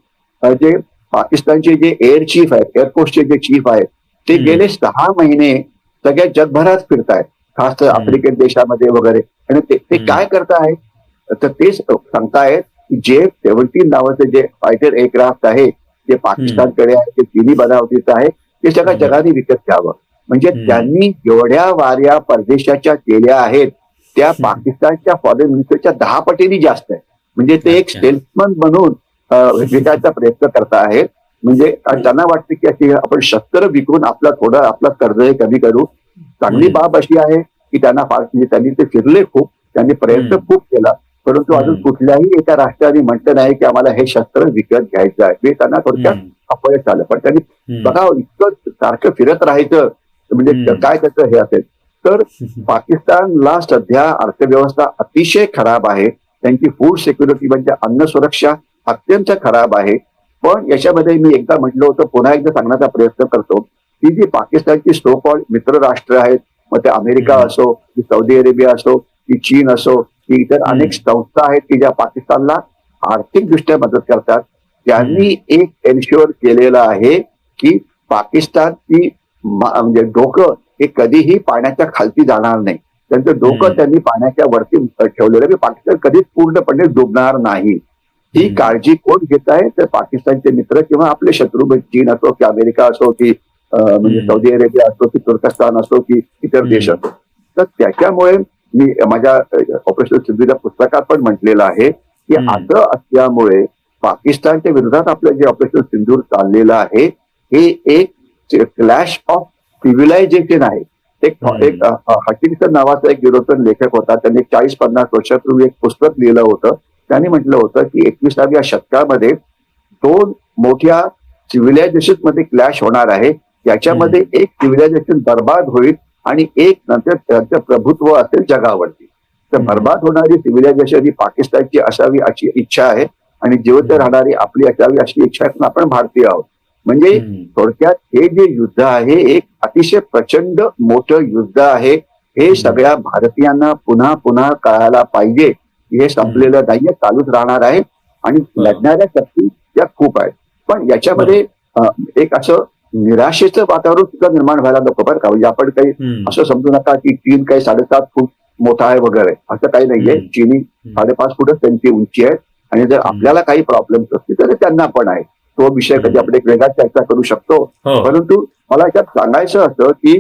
जे पाकिस्तानचे जे एअर चीफ आहेत, एअरफोर्सचे जे चीफ आहेत, ते गेले 6 महिने सगळ्या जगभरात फिरतायत, खास आफ्रिकन देशामध्ये वगैरे. आणि ते काय करतायत तर ते सांगतायत की J-17 नावाचं जे फायटर एअरक्राफ्ट आहे जे पाकिस्तानकडे आहे, ते चिनी बनावटीचं आहे, ते सगळ्या जगाने विकत घ्यावं. म्हणजे त्यांनी एवढ्या वाऱ्या परदेशाच्या केल्या आहेत त्या पाकिस्तानच्या फॉरेन मिनिस्टरच्या 10 पटीने जास्त आहे. म्हणजे ते एक अच्छा. सेल्समन बनून विकायचा प्रयत्न करत आहेत. म्हणजे त्यांना वाटतं की अशी आपण शस्त्र विकून आपलं कर्ज हे कमी करू. चांगली बाब अशी आहे की त्यांना फार म्हणजे त्यांनी ते फिरले खूप, त्यांनी प्रयत्न खूप केला, परंतु अजून कुठल्याही एका राष्ट्राने म्हटलं नाही की आम्हाला हे शस्त्र विकत घ्यायचं आहे. ते त्यांना थोडक्यात अपयश आलं. पण त्यांनी बघा इतकं सारखं फिरत राहायचं म्हणजे काय त्याचं हे असेल. तर पाकिस्तानला सध्या अर्थव्यवस्था अतिशय खराब आहे. त्यांची फूड सिक्युरिटी म्हणजे अन्न सुरक्षा अत्यंत खराब आहे. पण याच्यामध्ये मी एकदा म्हटलं होतं, पुन्हा एकदा सांगण्याचा प्रयत्न करतो की जी पाकिस्तानची सो कॉल्ड मित्र राष्ट्र आहेत, मग ते अमेरिका असो की सौदी अरेबिया असो की चीन असो की इतर अनेक संस्था आहेत की ज्या पाकिस्तानला आर्थिकदृष्ट्या मदत करतात, त्यांनी एक एन्श्युअर केलेलं आहे की पाकिस्तानची म्हणजे डोकं हे कधीही पाण्याच्या खालती जाणार नाही. त्यांचं डोकं त्यांनी पाण्याच्या वरती ठेवलेलं, पाकिस्तान कधीच पूर्णपणे डुबणार नाही. ही काळजी कोण घेत आहे तर पाकिस्तानचे मित्र किंवा आपले शत्रू, चीन असो की अमेरिका असो की म्हणजे सौदी अरेबिया असो की तुर्कस्तान असो की इतर देश असो. तर त्याच्यामुळे मी माझ्या ऑपरेशन सिंधूच्या पुस्तकात पण म्हटलेलं आहे की असं असल्यामुळे पाकिस्तानच्या विरोधात आपलं जे ऑपरेशन सिंधूर चाललेलं आहे हे एक क्लॅश ऑफ सिव्हिलायझेशन आहे. एक हचिन्सन नावाचा एक युरोपियन लेखक होता, त्यांनी 40-50 वर्षापूर्वी एक पुस्तक लिहिलं होतं. त्यांनी म्हटलं होतं की 21व्या शतकामध्ये 2 मोठ्या सिव्हिलायझेशन मध्ये क्लॅश होणार आहे. याच्यामध्ये एक सिव्हिलायझेशन बर्बाद होईल आणि एक नंतर त्यांचं प्रभुत्व असेल जगावरती. तर बर्बाद होणारी सिव्हिलायझेशन ही पाकिस्तानची असावी अशी इच्छा आहे आणि जिवंत राहणारी आपली असावी अशी इच्छा आहे. आपण भारतीय आहोत. म्हणजे थोडक्यात हे जे युद्ध आहे एक अतिशय प्रचंड मोठं युद्ध आहे. हे सगळ्या भारतीयांना पुन्हा पुन्हा कळायला पाहिजे की हे संपलेलं नाहीये, चालूच राहणार आहे आणि लढणाऱ्या शक्ती त्या खूप आहेत. पण याच्यामध्ये एक असं निराशेचं वातावरण सुद्धा निर्माण व्हायला नको बरं का. म्हणजे आपण काही असं समजू नका की चीन काही 7.5 फूट मोठा आहे वगैरे, असं काही नाहीये. चीनी 5.5 फूटच त्यांची उंची आहे आणि जर आपल्याला काही प्रॉब्लेम्स असतील तर त्यांना पण आहे. तो विषय कधी आपण एक वेगळा चर्चा करू शकतो. परंतु मला याच्यात सांगायचं असं की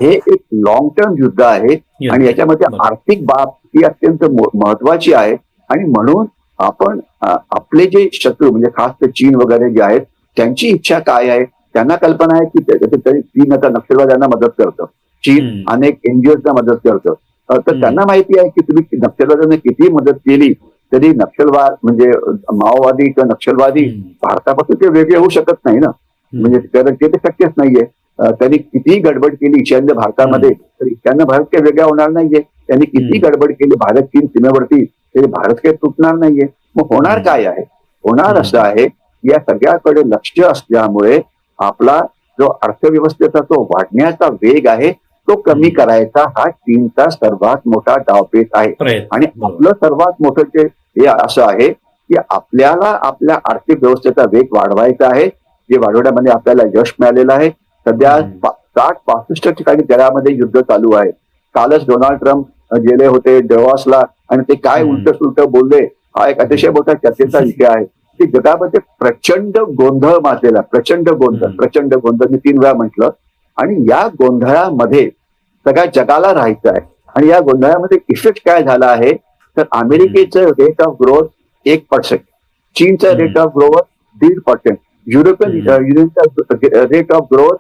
हे एक लॉंग टर्म युद्ध आहे आणि याच्यामध्ये आर्थिक बाब ही अत्यंत महत्वाची आहे. आणि म्हणून आपण आपले जे शत्रू म्हणजे खास ते चीन वगैरे जे आहेत त्यांची इच्छा काय आहे, त्यांना कल्पना आहे की चीन आता नक्षलवाद्यांना मदत करतं, चीन अनेक एनजीओना मदत करतं. तर त्यांना माहिती आहे की तुम्ही नक्षलवाद्यांना किती मदत केली तरी नक्षलवाद म्हणजे माओवादी किंवा नक्षलवादी भारतापासून ते वेगळे होऊ शकत नाही ना. म्हणजे कारण ते शक्यच नाहीये. त्यांनी कितीही गडबड केली ईशान्य भारतामध्ये तर ईशान्य भारत काही वेगळा होणार नाहीये. त्यांनी किती गडबड केली भारत चीन सीमेवरती तरी भारत काही तुटणार नाहीये. मग होणार काय आहे, होणार असं आहे या सगळ्याकडे लक्ष असल्यामुळे आपला जो अर्थव्यवस्थेचा जो वाढण्याचा वेग आहे तो कमी करायचा हा चीनचा सर्वात मोठा डावपेच आहे. आणि आपलं सर्वात मोठं जे हे असं आहे की आपल्याला आपल्या आर्थिक व्यवस्थेचा वेग वाढवायचा आहे, जे वाढवण्यामध्ये आपल्याला यश मिळालेलं आहे. सध्या 60-65 ठिकाणी जगामध्ये युद्ध चालू आहे. कालच डोनाल्ड ट्रम्प गेले होते डेव्हॉसला आणि ते काय उलट सुलट बोलले हा एक अतिशय मोठा चर्चेचा विषय आहे की जगामध्ये प्रचंड गोंधळ माजलेला, प्रचंड गोंधळ मी 3 वेळा म्हटलं. आणि या गोंधळामध्ये सगळ्या जगाला राहायचं आहे. आणि या गोंधळामध्ये इफेक्ट काय झाला आहे तर अमेरिकेचं रेट ऑफ ग्रोथ 1%, चीनचा रेट ऑफ ग्रोथ 1.5%, युरोपियन युनियनचा रेट ऑफ ग्रोथ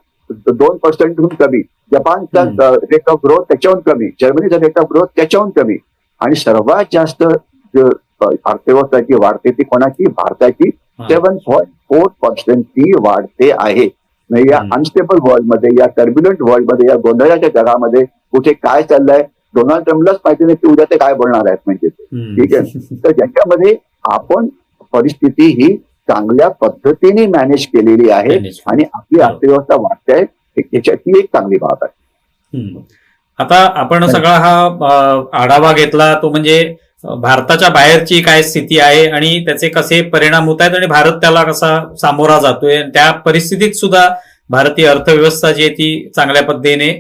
2%हून कमी, जपानचा रेट ऑफ ग्रोथ त्याच्याहून कमी, जर्मनीचा रेट ऑफ ग्रोथ त्याच्याहून कमी. आणि सर्वात जास्त अर्थव्यवस्था जी वाढते ती कोणाची, भारताची 7.4% ती वाढते आहे. या अनस्टेबल वर्ल्डमध्ये, या टर्ब्युलंट वर्ल्डमध्ये, या गोंधळाच्या जगामध्ये कुठे काय चाललंय डोनाल्ड ट्रम्पलाच माहिती नाही की उद्या ते काय बोलणार आहेत. म्हणजे ठीक आहे. तर ज्याच्यामध्ये आपण परिस्थिती ही चांगल्या पद्धतीने मॅनेज केलेली आहे आणि आपली अर्थव्यवस्था वाढते आहे, त्याची एक चांगली बाब आहे. आता आपण सगळा हा आढावा घेतला तो म्हणजे भारताच्या बाहेरची काय स्थिती आहे आणि त्याचे कसे परिणाम होत आहेत आणि भारत त्याला कसा सामोरा जातोय. त्या परिस्थितीत सुद्धा भारतीय अर्थव्यवस्था जी आहे ती चांगल्या पद्धतीने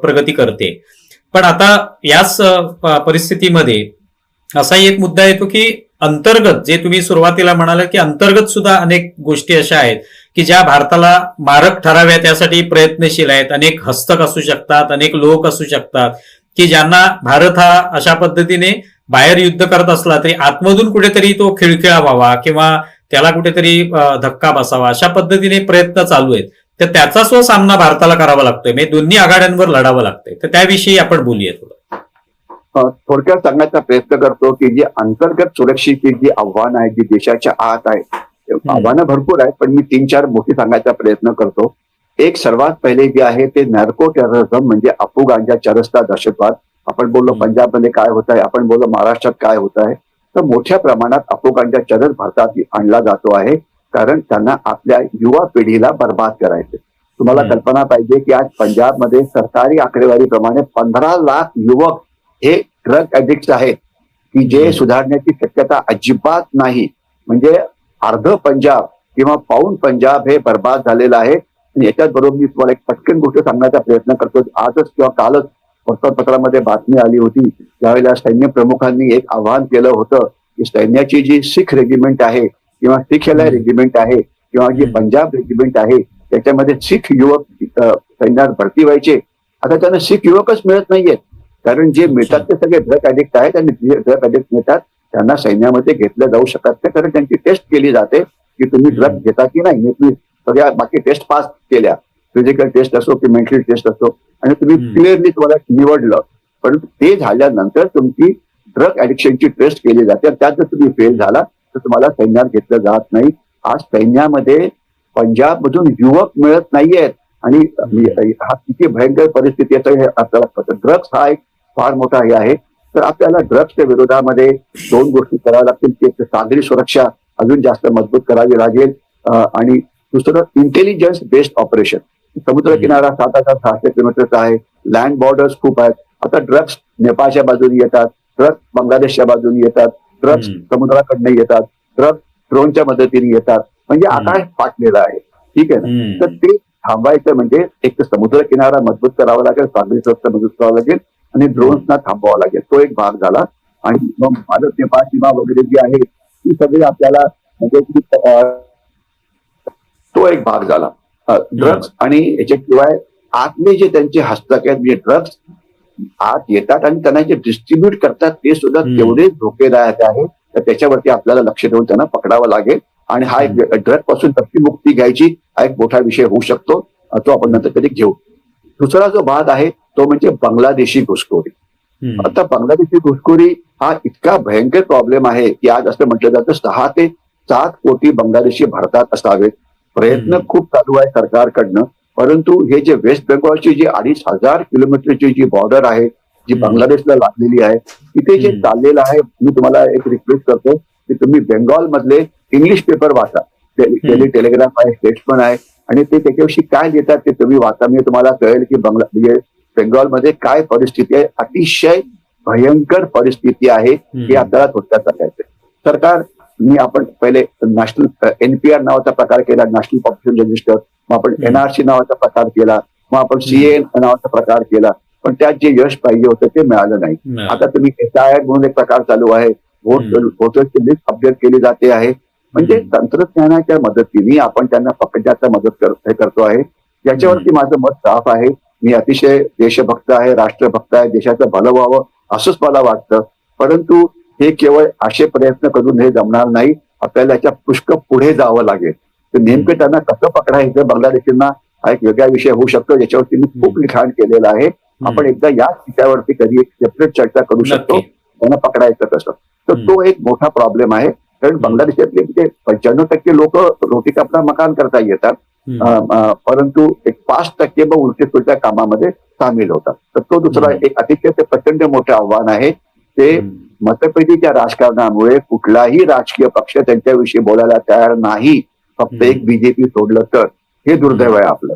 प्रगती करते. पण आता याच परिस्थितीमध्ये असाही एक मुद्दा येतो की अंतर्गत, जे तुम्ही सुरुवातीला म्हणाला की अंतर्गत सुद्धा अनेक गोष्टी अशा आहेत की ज्या भारताला मारक ठराव्यात यासाठी प्रयत्नशील आहेत. अनेक हस्तक असू शकतात, अनेक लोक असू शकतात की ज्यांना भारत हा अशा पद्धतीने बाहेर युद्ध करत असला तरी आतमधून कुठेतरी तो खिळखिळा व्हावा किंवा त्याला कुठेतरी धक्का बसावा अशा पद्धतीने प्रयत्न चालू आहेत. तर त्याचा सामना भारताला करावा लागतोय, म्हणजे दोन्ही आघाड्यांवर लढावं लागतंय. तर त्याविषयी आपण बोलूया थोडं. थोडक्यात सांगण्याचा प्रयत्न करतो की जी अंतर्गत सुरक्षेची जी आव्हानं आहेत, जी देशाच्या आत आहे, आव्हानं भरपूर आहेत, पण मी 3-4 मोठी सांगायचा प्रयत्न करतो. एक सर्वात पहिले जे आहे ते नार्को टेररिझम, म्हणजे अफू गांजा चरसता दहशतवाद. आपण बोललो पंजाबमध्ये काय होत आहे, आपण बोललो महाराष्ट्रात काय होत आहे. तर मोठ्या प्रमाणात अफू गांजा चरस भारतात आणला जातो आहे, कारण त्यांना आपल्या युवा पिढीला बर्बाद करायचे. तुम्हाला कल्पना पाहिजे की आज पंजाबमध्ये सरकारी आकडेवारीप्रमाणे 15 लाख युवक हे ड्रग ऍडिक्ट आहेत की जे सुधारण्याची शक्यता अजिबात नाही. म्हणजे अर्ध पंजाब किंवा पाऊण पंजाब हे बर्बाद झालेलं आहे. आणि याच्याच बरोबर मी तुम्हाला एक पटकन गोष्ट सांगण्याचा प्रयत्न करतो. आजच किंवा कालच वर्तमानपत्रामध्ये बातमी आली होती, त्यावेळेला सैन्य प्रमुखांनी एक आवाहन केलं होतं की सैन्याची जी सिख रेजिमेंट आहे किंवा सिख रेजिमेंट आहे किंवा जी पंजाब रेजिमेंट आहे त्याच्यामध्ये सिख युवक सैन्यात भरती व्हायचे. आता त्यांना सिख युवकच मिळत नाहीयेत, कारण जे मिळतात ते सगळे ड्रग ऍडिक्ट आहेत आणि जे ड्रग ऍडिक्ट मिळतात त्यांना सैन्यामध्ये घेतलं जाऊ शकत नाही, कारण त्यांची टेस्ट केली जाते की तुम्ही ड्रग घेता की नाही. तुम्ही सगळ्या बाकी टेस्ट पास केल्या, फिजिकल टेस्ट असो की मेंटल टेस्ट असो, आणि तुम्ही क्लिअरली तुम्हाला निवडलं, परंतु ते झाल्यानंतर तुमची ड्रग ऍडिक्शनची टेस्ट केली जाते आणि त्यात जर तुम्ही फेल झाला तर तुम्हाला सैन्यात घेतलं जात नाही. आज सैन्यामध्ये पंजाबमधून युवक मिळत नाहीयेत आणि हा किती भयंकर परिस्थिती आहे हे आपल्याला ड्रग्स हा एक फार मोठा हे आहे. तर आपल्याला ड्रग्सच्या विरोधामध्ये 2 गोष्टी कराव्या लागतील. एक सागरी सुरक्षा अजून जास्त मजबूत करावी लागेल आणि दुसरं इंटेलिजन्स बेस्ड ऑपरेशन. समुद्र किनारा 7,600 किलोमीटरचा आहे, लँड बॉर्डर्स खूप आहेत. आता ड्रग्स नेपाळच्या बाजूने येतात, ड्रग्स बांगलादेशच्या बाजूने येतात, ड्रग्स समुद्राकडनं येतात, ड्रग्स ड्रोनच्या मदतीने येतात. म्हणजे आकाश फाटलेला आहे, ठीक आहे ना. तर ते थांबायचं म्हणजे एक तर समुद्र किनारा मजबूत करावा लागेल, सागरी सुरक्षा मजबूत करावं लागेल आणि ड्रोन्सना थांबवावं लागेल. तो एक भाग झाला. आणि मग भारत नेपाळ सीमा वगैरे जी आहे ती सगळी आपल्याला म्हणजे तो एक भाग झाला. ड्रग्स आणि याच्याशिवाय आतले जे त्यांचे हस्तक आहेत, म्हणजे ड्रग्स आत येतात आणि त्यांना जे डिस्ट्रीब्यूट करतात ते सुद्धा तेवढेच धोकेदायक आहे. तर त्याच्यावरती आपल्याला लक्ष देऊन त्यांना पकडावं लागेल आणि हा एक ड्रग पासून कशी मुक्ती घ्यायची हा एक मोठा विषय होऊ शकतो, तो आपण नंतर कधी घेऊ. दुसरा जो भाग आहे तो म्हणजे बांगलादेशी घुसखोरी. आता बांगलादेशी घुसखोरी हा इतका भयंकर प्रॉब्लेम आहे की आज असं म्हटलं जातं 6 ते 7 कोटी बांगलादेशी भारतात असावेत. प्रयत्न खूप चालू आहे सरकारकडनं, परंतु हे जे वेस्ट बेंगॉलची जी 2,500 किलोमीटरची जी बॉर्डर आहे जी बांगलादेशला लागलेली आहे, तिथे जे चाललेलं आहे, मी तुम्हाला एक रिक्वेस्ट करतो की तुम्ही बेंगॉल मधले इंग्लिश पेपर वाचा. डेली टेलिग्राफ आहे, स्टेट्समन आहे, आणि ते त्याच्याविषयी काय लिहितात ते तुम्ही वाचा. मी तुम्हाला कळेल की म्हणजे बेंगॉलमध्ये काय परिस्थिती आहे. अतिशय भयंकर परिस्थिती आहे ही आपल्याला थोडक्यात सांगायचं. सरकार आपण पहिले नॅशनल NPR नावाचा प्रकार केला, नॅशनल पॉप्युलेशन रजिस्टर, मग आपण NRC नावाचा प्रकार केला, मग आपण CA नावाचा प्रकार केला, पण त्यात जे यश पाहिजे होतं ते मिळालं नाही. आता तुम्ही SIR म्हणून एक प्रकार चालू आहे, वोटर्सची लिस्ट अपडेट केली जाते आहे. म्हणजे तंत्रज्ञानाच्या मदतीने आपण त्यांना पकडण्याचा मदत करतो आहे. याच्यावरती माझं मत साफ आहे. मी अतिशय देशभक्त आहे, राष्ट्रभक्त आहे, देशाचं भलं व्हावं असंच मला वाटतं. परंतु हे केवळ असे प्रयत्न करून हे जमणार नाही, आपल्याला याच्या पुष्कळ पुढे जावं लागेल. तर नेमकं त्यांना कसं पकडायचं बांगलादेशींना हा एक वेगळा विषय होऊ शकतो, ज्याच्यावरती मी खूप लिखाण केलेलं आहे. आपण एकदा याच विषयावरती कधी एक सेपरेट चर्चा करू शकतो, त्यांना पकडायचं कसं. तर तो एक मोठा प्रॉब्लेम आहे, कारण बांगलादेशातले 95% लोक रोटी कपडा मकान करता येतात, परंतु एक 5% मग उलटे सुलट्या कामामध्ये सामील होतात. तर तो दुसरा एक अतिशय प्रचंड मोठं आव्हान आहे. ते मतपेटीच्या राजकारणामुळे कुठलाही राजकीय पक्ष त्यांच्याविषयी बोलायला तयार नाही, फक्त एक BJP सोडलं तर. हे दुर्दैव आहे आपलं.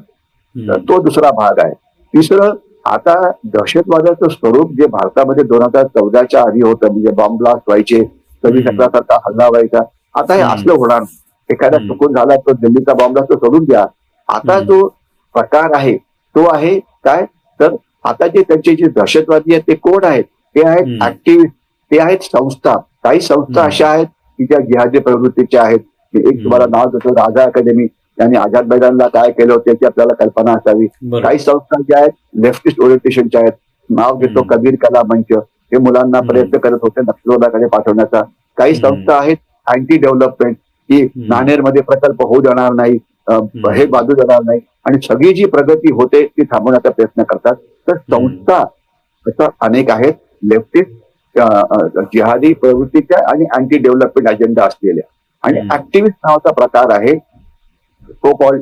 तर तो दुसरा भाग आहे. तिसरं, आता दहशतवादाचं स्वरूप जे भारतामध्ये 2014च्या आधी होतं, म्हणजे बॉम्ब ब्लास्ट व्हायचे, 26/11 हल्ला व्हायचा, आता हे असलं होणार. एखादा चुकून झाला तो दिल्लीचा बॉम्ब ब्लास्ट तो सोडून द्या. आता जो प्रकार आहे तो आहे काय, तर आता जे त्यांचे जे दहशतवादी आहेत ते कोण आहेत, ते आहेत ऍक्टिव्हिस्ट, ते आहेत संस्था. काही संस्था अशा आहेत की ज्या जिहादी प्रवृत्तीच्या आहेत. एक तुम्हाला नाव देतो, राजा अकॅडमी, यांनी आझाद मैदानला काय केलं होतं याची आपल्याला कल्पना असावी. काही संस्था ज्या आहेत लेफ्टिस्ट ओरिएंटेशनच्या आहेत. नाव घेतो कबीर कला मंच, हे मुलांना प्रयत्न करत होते नक्षलवादाकडे पाठवण्याचा. काही संस्था आहेत अँटी डेव्हलपमेंट, की नाणेरमध्ये प्रकल्प होऊ देणार नाही, हे बाजू देणार नाही, आणि सगळी जी प्रगती होते ती थांबवण्याचा प्रयत्न करतात. तर संस्था असं अनेक आहेत लेफ्टिस्ट, जिहादी प्रवृत्तीच्या आणि अँटी डेव्हलपमेंट अजेंडा असलेल्या. आणि ऍक्टिव्हिस्ट नावाचा प्रकार आहे, सो कॉल्ड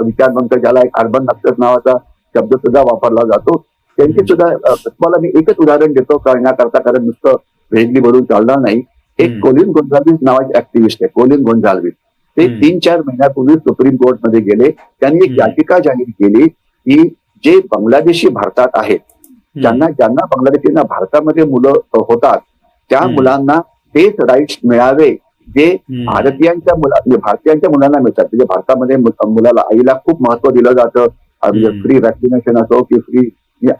विचारवंत, ज्याला एक अर्बन नक्सल नावाचा शब्द सुद्धा वापरला जातो. त्यांची सुद्धा तुम्हाला मी एकच उदाहरण देतो कळण्याकरता, कारण नुसतं वेगळी बोलून चालणार नाही. एक कोलिन गोन्झाल्विस नावाचे ऍक्टिव्हिस्ट आहे, कोलिन गोन्झाल्विस. ते 3-4 महिन्यापूर्वी सुप्रीम कोर्टमध्ये गेले. त्यांनी एक याचिका जाहीर केली की जे बांगलादेशी भारतात आहेत, ज्यांना बांगलादेशींना भारतामध्ये मुलं होतात, त्या मुलांना तेच राईट्स मिळावे जे भारतीयांच्या भारतीयांच्या मुलांना मिळतात. म्हणजे भारतामध्ये मुलाला, आईला खूप महत्व दिलं जातं. म्हणजे फ्री वॅक्सिनेशन असो की फ्री,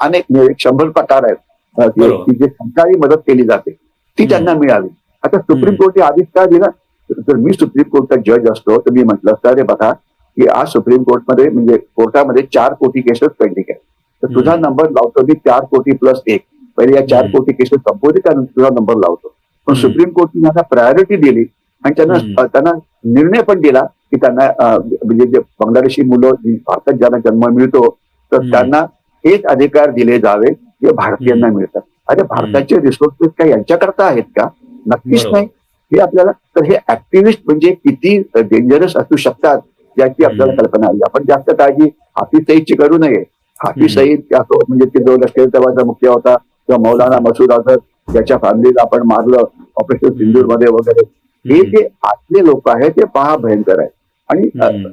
अनेक 100 प्रकार आहेत की जे सरकारी मदत केली जाते ती त्यांना मिळावी. आता सुप्रीम कोर्टने आदेश का दिला? जर मी सुप्रीम कोर्टचा जज असतो तर मी म्हटलं असतं, अरे बघा की आज सुप्रीम कोर्टमध्ये म्हणजे कोर्टामध्ये 4 कोटी केसेस पेंडिंग आहे, तर तुझा नंबर लावतो मी 4 कोटी प्लस 1. पहिले या 4 कोटी केसेस संपवते, त्यानंतर तुझा नंबर लावतो. पण सुप्रीम कोर्टने त्यांना प्रायोरिटी दिली आणि त्यांना निर्णय पण दिला की त्यांना म्हणजे जे बांगलादेशी मुलं भारतात ज्यांना जन्म मिळतो तर त्यांना हेच अधिकार दिले जावे जे भारतीयांना मिळतात. अरे भारताचे रिसोर्सेस काय यांच्याकरता आहेत का? नक्कीच नाही. हे आपल्याला, तर हे ऍक्टिव्हिस्ट म्हणजे किती डेंजरस असू शकतात याची आपल्याला कल्पना आली. आपण जास्त काळजी हाफिज सईदची करू नये. हाफिज सईद असो म्हणजे ते जो लष्कर तवाचा मुख्य होता, किंवा मौलाना मसूद अझहर ज्याच्या फॅमिलीला आपण मारलं ऑपरेशन सिंदूर मध्ये वगैरे, हे जे आतले लोक आहेत ते पहा भयंकर आहे. आणि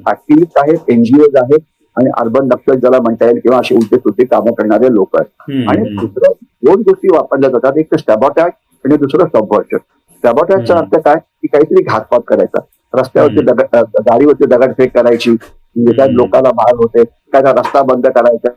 ऍक्टिव्हिस्ट आहेत, एनजीओज आहेत, आणि अर्बन नक्सल ज्याला म्हणता येईल, किंवा असे उलटे सुलटे कामं करणारे लोक आहेत. आणि दुसरं 2 गोष्टी वापरल्या जातात, एक तर सॅबॉटॅज आणि दुसरं सबव्हर्शन. सॅबॉटॅजचा अर्थ काय की काहीतरी घातपात करायचा, रस्त्यावरती गाडीवरती दगडफेक करायची, म्हणजे त्या लोकांना मार होते, काय रस्ता बंद करायचा,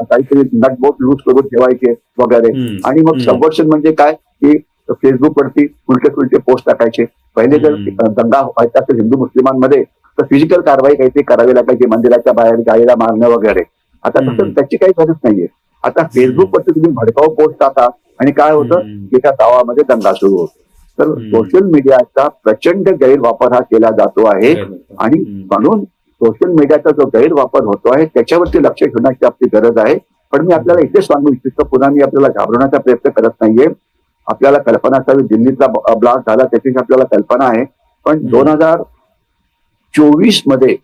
काहीतरी नटबोट लूज करून ठेवायचे वगैरे. आणि मग सबव्हर्शन म्हणजे काय की फेसबुकवरती उलटे पोस्ट टाकायचे. पहिले जर दंगा व्हायचा असेल हिंदू मुस्लिमांमध्ये तर फिजिकल कारवाई काहीतरी करावी लागायची, मंदिराच्या बाहेर गाडीला मारणं वगैरे. आता तसं त्याची काही गरज नाहीये. आता फेसबुकवरती तुम्ही भडकाऊ पोस्ट टाका आणि काय होतं की त्या गावामध्ये दंगा सुरू होतो. तर सोशल मीडियाचा प्रचंड गैरवापर हा केला जातो आहे, आणि म्हणून सोशल मीडियाचा जो गैरवापर होतो आहे त्याच्यावरती लक्ष ठेवण्याची आपली गरज आहे. पण मी आपल्याला इथे सांगू इच्छितो, पुन्हा मी आपल्याला घाबरवण्याचा प्रयत्न करत नाहीये. आपल्याला कल्पना असावी, दिल्लीचा ब्लास्ट झाला त्याची आपल्याला कल्पना आहे, पण 2024 मध्ये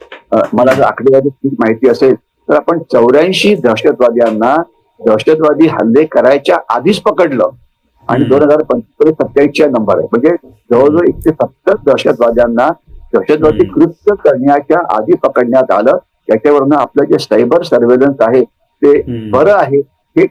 मला जर आकडेवारी ठीक माहिती असेल तर आपण 84 दहशतवाद्यांना दहशतवादी हल्ले करायच्या आधीच पकडलं, आणि 2025 27चा नंबर आहे. म्हणजे जवळजवळ 170 दहशतवाद्यांना दहशतवादी कृत्य करण्याच्या आधी पकडण्यात आलं. त्याच्यावरनं आपलं जे सायबर सर्व्हेलन्स आहे ते बरं आहे हे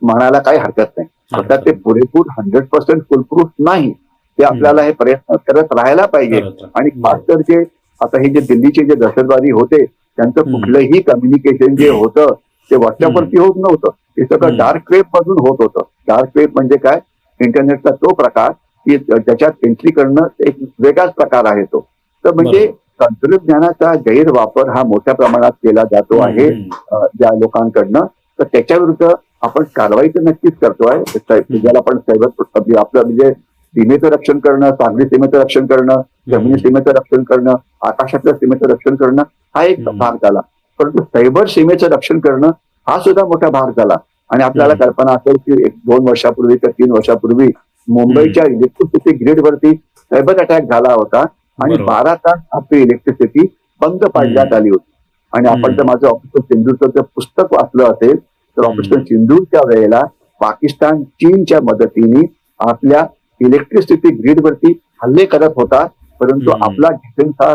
म्हणायला काही हरकत नाही. आता ते पुरेपूर 100% फुलप्रूफ नाही, ते आपल्याला हे प्रयत्न करत राहायला पाहिजे. आणि खास तर जे आता हे जे दिल्लीचे जे दहशतवादी होते त्यांचं कुठलंही कम्युनिकेशन जे होतं ते व्हॉट्सअपवरती होत नव्हतं, ते सगळं डार्क वेब मधून होत होतं. डार्क वेब म्हणजे काय? इंटरनेटचा तो प्रकार की त्याच्यात एंट्री करणं एक वेगळाच प्रकार आहे तो. तर म्हणजे तंत्रज्ञानाचा गैरवापर हा मोठ्या प्रमाणात केला जातो आहे ज्या लोकांकडनं. तर त्याच्या विरुद्ध आपण कारवाई तर नक्कीच करतोय. ज्याला आपण सायबर आपलं म्हणजे सीमेचं रक्षण करणं, सागरी सीमेचं रक्षण करणं, जमिनी सीमेचं रक्षण करणं, आकाशातल्या सीमेचं रक्षण करणं हा एक भाग झाला. परंतु सायबर सीमेचं रक्षण करणं हा सुद्धा मोठा भाग झाला. आणि आपल्याला कल्पना असेल की 1-2 वर्षापूर्वी किंवा 3 वर्षापूर्वी मुंबईच्या इलेक्ट्रिसिटी ग्रीडवरती सायबर अटॅक झाला होता, आणि 12 तास आपली इलेक्ट्रिसिटी बंद पाडण्यात आली होती. आणि आपण जर माझं ऑपरेशन सिंधूरचं पुस्तक वाचलं असेल तर ऑपरेशन सिंधूरच्या वेळेला पाकिस्तान चीनच्या मदतीने आपल्या इलेक्ट्रिसिटी ग्रीडवरती हल्ले करत होता. परंतु आपला डिफेन्स हा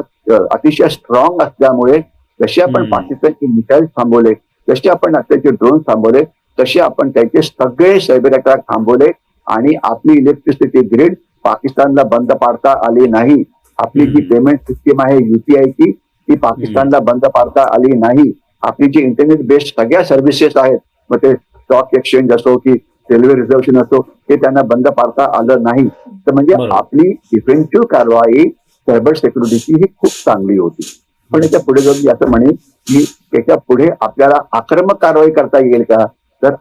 अतिशय स्ट्रॉंग असल्यामुळे जसे आपण पाकिस्तानचे मिसाईल थांबवले, जसे आपण त्याचे ड्रोन थांबवले, तसे आपण त्याचे सगळे सायबर अटॅक थांबवले, आणि आपली इलेक्ट्रिसिटी ग्रीड पाकिस्तानला बंद पाडता आली नाही. आपली जी पेमेंट सिस्टीम आहे UPI ती पाकिस्तानला बंद पाडता आली नाही. आपली जी इंटरनेट बेस्ड सगळ्या सर्व्हिसेस आहेत, मग ते स्टॉक एक्सचेंज असो की रेल्वे रिझर्वेशन असो, हे त्यांना बंद पाडता आलं नाही. तर म्हणजे आपली डिफेन्सिव्ह कारवाई सायबर सिक्युरिटीची ही खूप चांगली होती. पण याच्या पुढे जाऊन मी असं म्हणेन की त्याच्या पुढे आपल्याला आक्रमक कारवाई करता येईल का? तर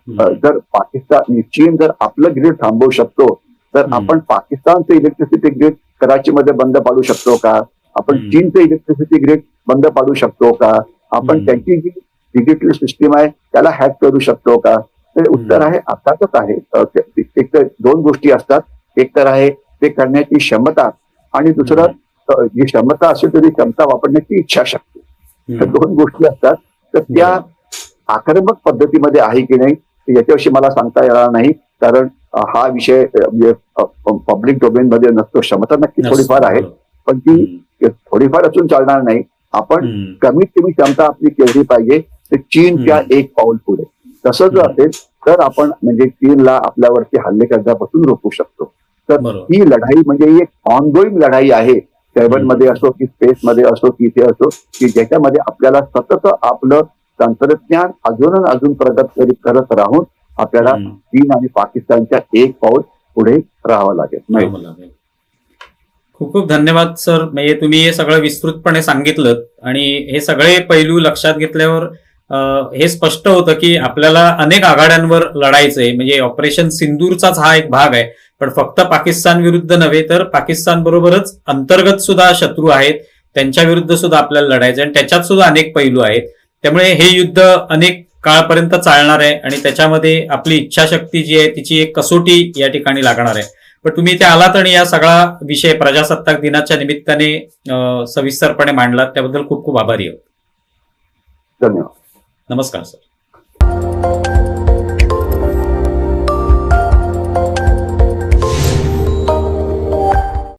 जर पाकिस्तान चीन जर आपलं ग्रीड थांबवू शकतो तर आपण पाकिस्तानचं इलेक्ट्रिसिटी ग्रीड कराचीमध्ये बंद पाडू शकतो का? आपण चीनचं इलेक्ट्रिसिटी ग्रीड बंद पाडू शकतो का? आपण त्यांची जी डिजिटल सिस्टीम आहे त्याला हॅक करू शकतो का? तर उत्तर आहे अर्थातच आहे. एक तर दोन गोष्टी असतात, एक तर आहे ते करण्याची क्षमता आणि दुसरं जी क्षमता असेल तरी क्षमता वापरण्याची इच्छाशक्ती. तर दोन गोष्टी असतात. तर त्या आक्रमक पद्धतीमध्ये आहे की नाही याच्याविषयी मला सांगता येणार नाही, कारण हा विषय म्हणजे पब्लिक डोमेन मध्ये नसतो. क्षमता नक्की थोडीफार आहे, पण ती थोडीफार असून चालणार नाही. आपण कमीत कमी क्षमता आपली केली पाहिजे. तर चीनच्या एक पाऊल पुढे तसं जर असेल तर आपण म्हणजे चीनला आपल्यावरती हल्ले करण्यापासून रोखू शकतो. तर ही लढाई म्हणजे ही एक ऑनगोईंग लढाई आहे. सायबर मध्ये असो की स्पेस मध्ये असो की इथे असो, की ज्याच्यामध्ये आपल्याला सतत आपलं तंत्रज्ञान अजून प्रगत करत राहून आपल्याला चीन आणि पाकिस्तानच्या एक पाऊल पुढे राहावं लागेल. खूप खूप धन्यवाद सर. म्हणजे तुम्ही हे सगळं विस्तृतपणे सांगितलं आणि हे सगळे पैलू लक्षात घेतल्यावर हे स्पष्ट होतं की आपल्याला अनेक आघाड्यांवर लढायचंय. म्हणजे ऑपरेशन सिंदूरचाच हा एक भाग आहे, पण फक्त पाकिस्तान विरुद्ध नव्हे तर पाकिस्तान बरोबरच अंतर्गत सुद्धा शत्रू आहेत, त्यांच्या विरुद्ध सुद्धा आपल्याला लढायचं आणि त्याच्यात सुद्धा अनेक पैलू आहेत. त्यामुळे हे युद्ध अनेक काळपर्यंत चालणार आहे आणि त्याच्यामध्ये आपली इच्छाशक्ती जी आहे तिची एक कसोटी या ठिकाणी लागणार आहे. पण तुम्ही इथे आलात आणि या सगळा विषय प्रजासत्ताक दिनाच्या निमित्ताने सविस्तरपणे मांडलात, त्याबद्दल खूप खूप आभारी आहोत. धन्यवाद. नमस्कार सर.